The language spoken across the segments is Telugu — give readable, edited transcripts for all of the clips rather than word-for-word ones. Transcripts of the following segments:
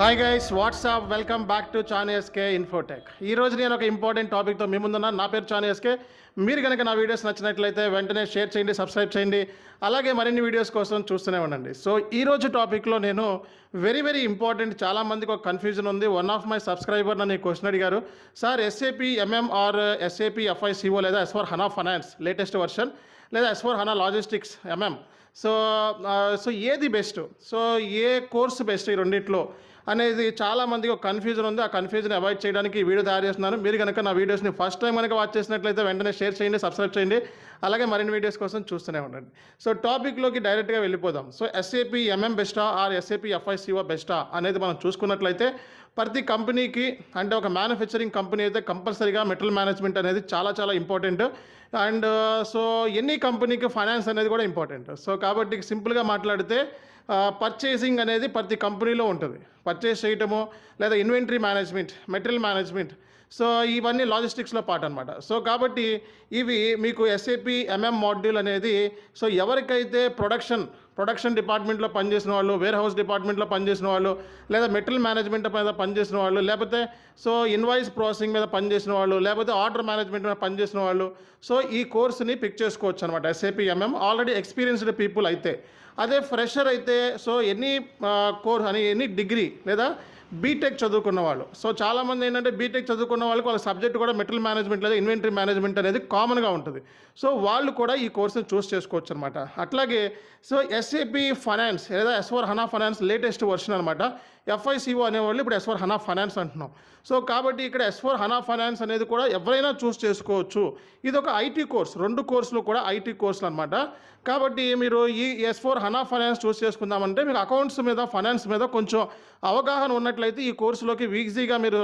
Hi guys what's up welcome back to Chani SK Infotech. ఈరోజు నేను ఒక ఇంపార్టెంట్ టాపిక్తో మీ ముందున్నా. నా పేరు చానీ ఎస్కే. మీరు కనుక నా వీడియోస్ నచ్చినట్లయితే వెంటనే షేర్ చేయండి, సబ్స్క్రైబ్ చేయండి, అలాగే మరిన్ని వీడియోస్ కోసం చూస్తూనే ఉండండి. సో ఈరోజు టాపిక్లో నేను వెరీ ఇంపార్టెంట్, చాలామందికి ఒక కన్ఫ్యూజన్ ఉంది. వన్ ఆఫ్ మై సబ్స్క్రైబర్ నన్ను క్వశ్చన్ అడిగారు, sir SAP MM or SAP FICO లేదా S4 HANA finance latest version లేదా S4 HANA logistics MM, so ఏది బెస్ట్, సో ఏ కోర్సు బెస్ట్ ఈ రెండిట్లో అనేది చాలామందికి ఒక కన్ఫ్యూజన్ ఉంది. ఆ కన్ఫ్యూజన్ అవాయిడ్ చేయడానికి ఈ వీడియో తయారు చేస్తున్నాను. మీరు కనుక నా వీడియోస్ని ఫస్ట్ టైం కనుక వాచ్ చేసినట్లయితే వెంటనే షేర్ చేయండి, సబ్స్క్రైబ్ చేయండి, అలాగే మరిన్ని వీడియోస్ కోసం చూస్తూనే ఉండండి. సో టాపిక్లోకి డైరెక్ట్గా వెళ్ళిపోదాం. సో ఎస్ఏపీ ఎంఎం బెస్టా ఆర్ ఎస్ఏపీ ఎఫ్ఐసిఓ బెస్టా అనేది మనం చూసుకున్నట్లయితే ప్రతి కంపెనీకి, అంటే ఒక మ్యానుఫ్యాక్చరింగ్ కంపెనీ అయితే కంపల్సరీగా మెటీరియల్ మేనేజ్మెంట్ అనేది చాలా ఇంపార్టెంట్. అండ్ సో ఎన్ని కంపెనీకి ఫైనాన్స్ అనేది కూడా ఇంపార్టెంట్. సో కాబట్టి సింపుల్గా మాట్లాడితే పర్చేసింగ్ అనేది ప్రతి కంపెనీలో ఉంటుంది. పర్చేస్ చేయటము లేదా inventory management, material management, so ఇవన్నీ లాజిస్టిక్స్లో పార్ట్ అనమాట. సో కాబట్టి ఇవి మీకు ఎస్ఏపీ ఎంఎం మాడ్యూల్ అనేది, సో ఎవరికైతే ప్రొడక్షన్ డిపార్ట్మెంట్లో పనిచేసిన వాళ్ళు, వేర్ హౌస్ డిపార్ట్మెంట్లో పనిచేసిన వాళ్ళు, లేదా మెటీరియల్ మేనేజ్మెంట్ మీద పనిచేసిన వాళ్ళు, లేకపోతే సో ఇన్వాయిస్ ప్రాసెసింగ్ మీద పనిచేసిన వాళ్ళు, లేకపోతే ఆర్డర్ మేనేజ్మెంట్ మీద పనిచేసిన వాళ్ళు, సో ఈ కోర్సుని పిక్ చేసుకోవచ్చు అనమాట. SAP MM already experienced people అయితే. అదే ఫ్రెషర్ అయితే సో ఎనీ డిగ్రీ లేదా బీటెక్ చదువుకున్న వాళ్ళు, సో చాలామంది ఏంటంటే బీటెక్ చదువుకున్న వాళ్ళకి వాళ్ళ సబ్జెక్ట్ కూడా మెటీరియల్ మేనేజ్మెంట్ లేదా ఇన్వెంటరీ మేనేజ్మెంట్ అనేది కామన్గా ఉంటుంది. సో వాళ్ళు కూడా ఈ కోర్సుని చూస్ చేసుకోవచ్చు అనమాట. అట్లాగే సో ఎస్ఏపీ ఫైనాన్స్ లేదా S4 HANA finance latest version అనమాట. ఎఫ్ఐసిఓ అనేవాళ్ళు ఇప్పుడు S4 HANA ఫైనాన్స్ అంటున్నాం. సో కాబట్టి ఇక్కడ S4 HANA ఫైనాన్స్ అనేది కూడా ఎవరైనా చూస్ చేసుకోవచ్చు. ఇది ఒక ఐటీ కోర్స్, రెండు కోర్సులు కూడా ఐటీ కోర్సులు అనమాట. కాబట్టి మీరు ఈ S4 HANA ఫైనాన్స్ చూస్ చేసుకుందామంటే మీకు అకౌంట్స్ మీద, ఫైనాన్స్ మీద కొంచెం అవగాహన ఉన్నట్లయితే ఈ కోర్సులోకి ఈజీగా మీరు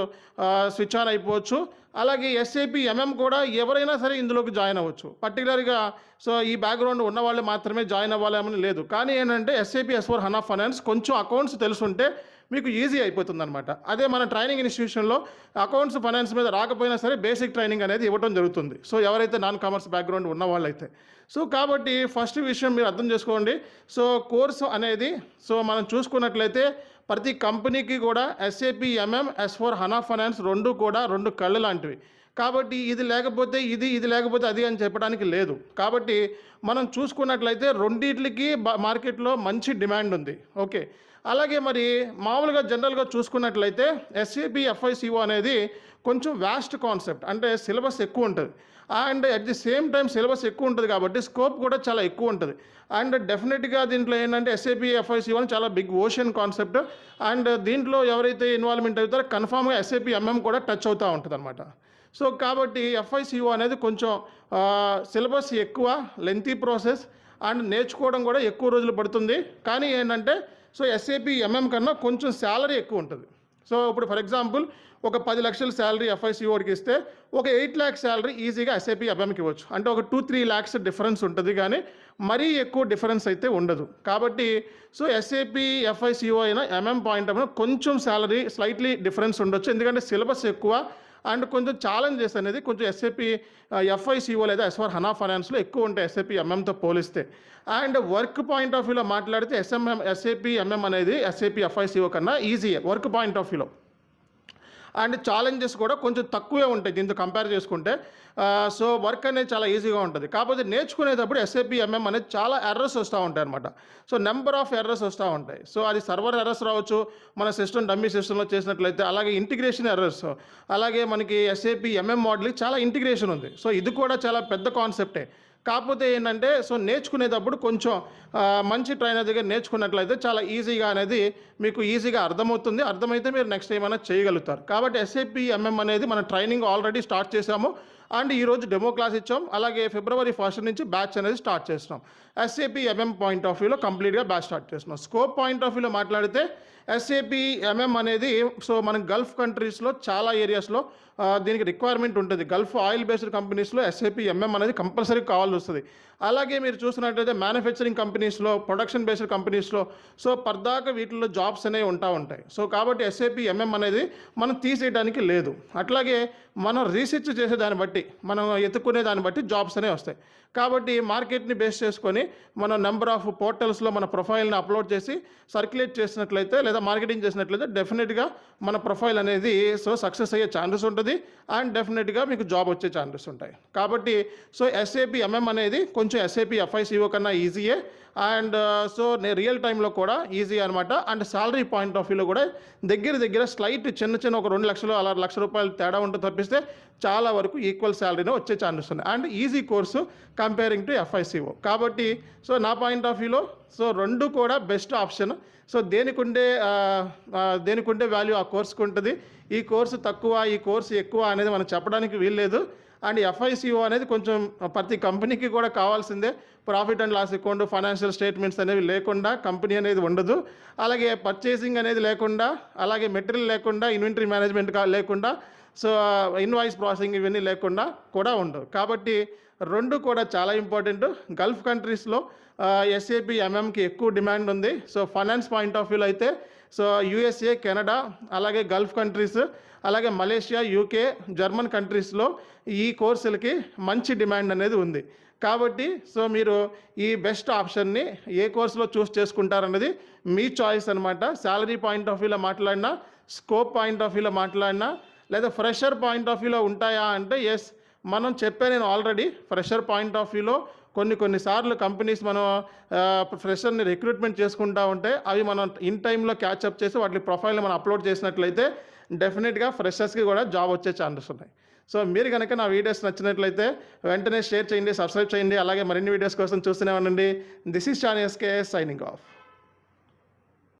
స్విచ్ ఆన్ అయిపోవచ్చు. అలాగే ఎస్ఏపీ ఎంఎం కూడా ఎవరైనా సరే ఇందులోకి జాయిన్ అవ్వచ్చు. పర్టికులర్గా సో ఈ బ్యాక్గ్రౌండ్ ఉన్న వాళ్ళు మాత్రమే జాయిన్ అవ్వాలని లేదు. కానీ ఏంటంటే ఎస్ఏపీ S4 HANA ఫైనాన్స్ కొంచెం అకౌంట్స్ తెలుసుంటే మీకు ఈజీ అయిపోతుంది అనమాట. అదే మన ట్రైనింగ్ ఇన్స్టిట్యూషన్లో అకౌంట్స్ ఫైనాన్స్ మీద రాకపోయినా సరే బేసిక్ ట్రైనింగ్ అనేది ఇవ్వడం జరుగుతుంది. సో ఎవరైతే నాన్ కామర్స్ బ్యాక్గ్రౌండ్ ఉన్న వాళ్ళైతే. సో కాబట్టి ఫస్ట్ విషయం మీరు అర్థం చేసుకోండి. సో కోర్సు అనేది సో మనం చూసుకున్నట్లయితే ప్రతి కంపెనీకి కూడా SAP MM, S4 HANA finance రెండు కళ్ళు లాంటివి. కాబట్టి ఇది లేకపోతే ఇది లేకపోతే అది అని చెప్పడానికి లేదు. కాబట్టి మనం చూసుకున్నట్లయితే రెండింటికి మార్కెట్లో మంచి డిమాండ్ ఉంది. ఓకే, అలాగే మరి మామూలుగా జనరల్గా చూసుకున్నట్లయితే ఎస్ఏపీ ఎఫ్ఐసిఓ అనేది కొంచెం వ్యాస్ట్ కాన్సెప్ట్, అంటే సిలబస్ ఎక్కువ ఉంటుంది. And at the same time syllabus ఎక్కువ ఉంటుంది కాబట్టి స్కోప్ కూడా చాలా ఎక్కువ ఉంటుంది. అండ్ డెఫినెట్గా దీంట్లో ఏంటంటే ఎస్ఏపీ ఎఫ్ఐసిఓ అని చాలా బిగ్ ఓషన్ కాన్సెప్ట్. అండ్ దీంట్లో ఎవరైతే ఇన్వాల్వ్మెంట్ అవుతారో కన్ఫామ్గా ఎస్ఏపీ ఎంఎం కూడా టచ్ అవుతూ ఉంటుంది అనమాట. సో కాబట్టి ఎఫ్ఐసిఓ అనేది కొంచెం సిలబస్ ఎక్కువ, లెంతీ ప్రాసెస్, అండ్ నేర్చుకోవడం కూడా ఎక్కువ రోజులు పడుతుంది. కానీ ఏంటంటే సో ఎస్ఏపీ ఎంఎం కన్నా కొంచెం శాలరీ ఎక్కువ ఉంటుంది. సో ఇప్పుడు ఫర్ ఎగ్జాంపుల్ ఒక 10 లక్షల శాలరీ ఎఫ్ఐసిఓడికి ఇస్తే ఒక 8 lakhs శాలరీ ఈజీగా ఎస్ఏపీ ఎంఎంకి ఇవ్వచ్చు. అంటే ఒక 2-3 lakhs డిఫరెన్స్ ఉంటుంది, కానీ మరీ ఎక్కువ డిఫరెన్స్ అయితే ఉండదు. కాబట్టి సో ఎస్ఏపీ ఎఫ్ఐసిఓ అయినా ఎంఎం పాయింట్ ఆఫ్ కొంచెం శాలరీ స్లైట్లీ డిఫరెన్స్ ఉండొచ్చు, ఎందుకంటే సిలబస్ ఎక్కువ అండ్ కొంచెం ఛాలెంజెస్ అనేది కొంచెం ఎస్ఏపీ ఎఫ్ఐసిఓ లేదా S4 HANA ఫైనాన్స్లో ఎక్కువ ఉంటాయి ఎస్ఏపీ ఎంఎంతో పోలిస్తే. అండ్ వర్క్ పాయింట్ ఆఫ్ వ్యూలో మాట్లాడితే ఎస్ఏపీ ఎంఎం అనేది ఎస్ఏపీ ఎఫ్ఐసిఓ కన్నా ఈజీయే వర్క్ పాయింట్ ఆఫ్ వ్యూలో. అండ్ ఛాలెంజెస్ కూడా కొంచెం తక్కువే ఉంటాయి దీంతో కంపేర్ చేసుకుంటే. సో వర్క్ అనేది చాలా ఈజీగా ఉంటుంది. కాకపోతే నేర్చుకునేటప్పుడు ఎస్ఏపీ ఎంఎం అనేది చాలా ఎర్రర్స్ వస్తూ ఉంటాయి అనమాట. సో నెంబర్ ఆఫ్ ఎర్రర్స్ వస్తూ ఉంటాయి. సో అది సర్వర్ ఎర్రర్స్ రావచ్చు, మన సిస్టమ్ డమ్మీ సిస్టంలో చేసినట్లయితే, అలాగే ఇంటిగ్రేషన్ ఎర్రర్స్, అలాగే మనకి ఎస్ఏపీ ఎంఎం మోడల్కి చాలా ఇంటిగ్రేషన్ ఉంది. సో ఇది కూడా చాలా పెద్ద కాన్సెప్టే. కాకపోతే ఏంటంటే సో నేర్చుకునేటప్పుడు కొంచెం మంచి ట్రైనర్ దగ్గర నేర్చుకున్నట్లయితే చాలా ఈజీగా అనేది మీకు ఈజీగా అర్థమవుతుంది. అర్థమైతే మీరు నెక్స్ట్ ఏమైనా చేయగలుగుతారు. కాబట్టి ఎస్ఏపీ ఎంఎం అనేది మన ట్రైనింగ్ ఆల్రెడీ స్టార్ట్ చేసాము. అండ్ ఈరోజు డెమో క్లాస్ ఇచ్చాం. అలాగే February 1st నుంచి బ్యాచ్ అనేది స్టార్ట్ చేస్తున్నాం. ఎస్ఏపీ ఎంఎం పాయింట్ ఆఫ్ వ్యూలో కంప్లీట్గా బ్యాచ్ స్టార్ట్ చేస్తున్నాం. స్కోప్ పాయింట్ ఆఫ్ వ్యూలో మాట్లాడితే ఎస్ఏపీ ఎంఎం అనేది సో మన గల్ఫ్ కంట్రీస్లో చాలా ఏరియాస్లో దీనికి రిక్వైర్మెంట్ ఉంటుంది. గల్ఫ్ ఆయిల్ బేస్డ్ కంపెనీస్లో ఎస్ఏపీ ఎంఎం అనేది కంపల్సరీ కావాల్సి వస్తుంది. అలాగే మీరు చూసినట్లయితే మ్యానుఫ్యాక్చరింగ్ కంపెనీస్లో, ప్రొడక్షన్ బేస్డ్ కంపెనీస్లో సో పర్దాకా వీటిల్లో జాబ్స్ అనేవి ఉంటాయి. సో కాబట్టి ఎస్ఏపీ ఎంఎం అనేది మనం తీసేయడానికి లేదు. అట్లాగే మనం రీసెర్చ్ చేసేదాన్ని బట్టి మనం ఎత్తుకునే దాన్ని బట్టి జాబ్స్ అనేవి వస్తాయి. కాబట్టి మార్కెట్ని బేస్ చేసుకొని మనం నెంబర్ ఆఫ్ పోర్టల్స్లో మన ప్రొఫైల్ని అప్లోడ్ చేసి సర్క్యులేట్ చేసినట్లయితే లేదా మార్కెటింగ్ చేసినట్లయితే డెఫినెట్గా మన ప్రొఫైల్ అనేది సక్సెస్ అయ్యే ఛాన్సెస్ ఉంటుంది అండ్ డెఫినెట్గా మీకు జాబ్ వచ్చే ఛాన్సెస్ ఉంటాయి. కాబట్టి SAP MM అనేది కొంచెం SAP FICO కన్నా ఈజీయే అండ్ రియల్ టైంలో కూడా ఈజీ అనమాట. అండ్ శాలరీ పాయింట్ ఆఫ్ వ్యూలో కూడా దగ్గర స్లైట్ చిన్న ఒక 2 లక్షలు అలా ₹1,00,000 తేడా ఉంటుంది తప్పిస్తే చాలా వరకు ఈక్వల్ శాలరీనే వచ్చే ఛాన్సెస్ ఉన్నాయి. And easy course comparing to FICO. కాబట్టి నా పాయింట్ ఆఫ్ వ్యూలో రెండు కూడా బెస్ట్ ఆప్షన్. దేనికి ఉండే వాల్యూ ఆ కోర్సుకు ఉంటుంది. ఈ కోర్సు తక్కువ ఈ కోర్సు ఎక్కువ అనేది మనం చెప్పడానికి వీల్లేదు. అండ్ FICO అనేది కొంచెం ప్రతి కంపెనీకి కూడా కావాల్సిందే. Profit and loss account, financial statements అనేవి లేకుండా కంపెనీ అనేది ఉండదు. అలాగే పర్చేసింగ్ అనేది లేకుండా, అలాగే మెటీరియల్ లేకుండా, ఇన్వెంటరీ మేనేజ్మెంట్ లేకుండా, ఇన్వాయిస్ ప్రాసెసింగ్ ఇవన్నీ లేకుండా కూడా ఉండవు. కాబట్టి రెండు కూడా చాలా ఇంపార్టెంట్. గల్ఫ్ కంట్రీస్లో SAP MMకి ఎక్కువ డిమాండ్ ఉంది. ఫైనాన్స్ పాయింట్ ఆఫ్ వ్యూలో అయితే USA, కెనడా, అలాగే గల్ఫ్ కంట్రీస్, అలాగే మలేషియా, UK, జర్మన్ కంట్రీస్లో ఈ కోర్సులకి మంచి డిమాండ్ అనేది ఉంది. కాబట్టి మీరు ఈ బెస్ట్ ఆప్షన్ని ఏ కోర్సులో చూస్ చేసుకుంటారన్నది మీ చాయిస్ అనమాట. శాలరీ పాయింట్ ఆఫ్ వ్యూలో మాట్లాడినా, స్కోప్ పాయింట్ ఆఫ్ వ్యూలో మాట్లాడినా, లేదా ఫ్రెషర్ పాయింట్ ఆఫ్ వ్యూలో ఉంటాయా అంటే ఎస్, మనం నేను ఆల్రెడీ ఫ్రెషర్ పాయింట్ ఆఫ్ వ్యూలో కొన్నిసార్లు కంపెనీస్ మనం ఫ్రెషర్ని రిక్రూట్మెంట్ చేసుకుంటూ ఉంటే అవి మనం ఇన్ టైంలో క్యాచ్అప్ చేసి వాటి ప్రొఫైల్ని మనం అప్లోడ్ చేసినట్లయితే డెఫినెట్గా ఫ్రెషర్స్కి కూడా జాబ్ వచ్చే ఛాన్సెస్ ఉన్నాయి. మీరు కనుక నా వీడియోస్ నచ్చినట్లయితే వెంటనే షేర్ చేయండి, సబ్స్క్రైబ్ చేయండి. అలాగే మరిన్ని వీడియోస్ కోసం చూస్తూనే ఉండండి. This is Chani SK signing of.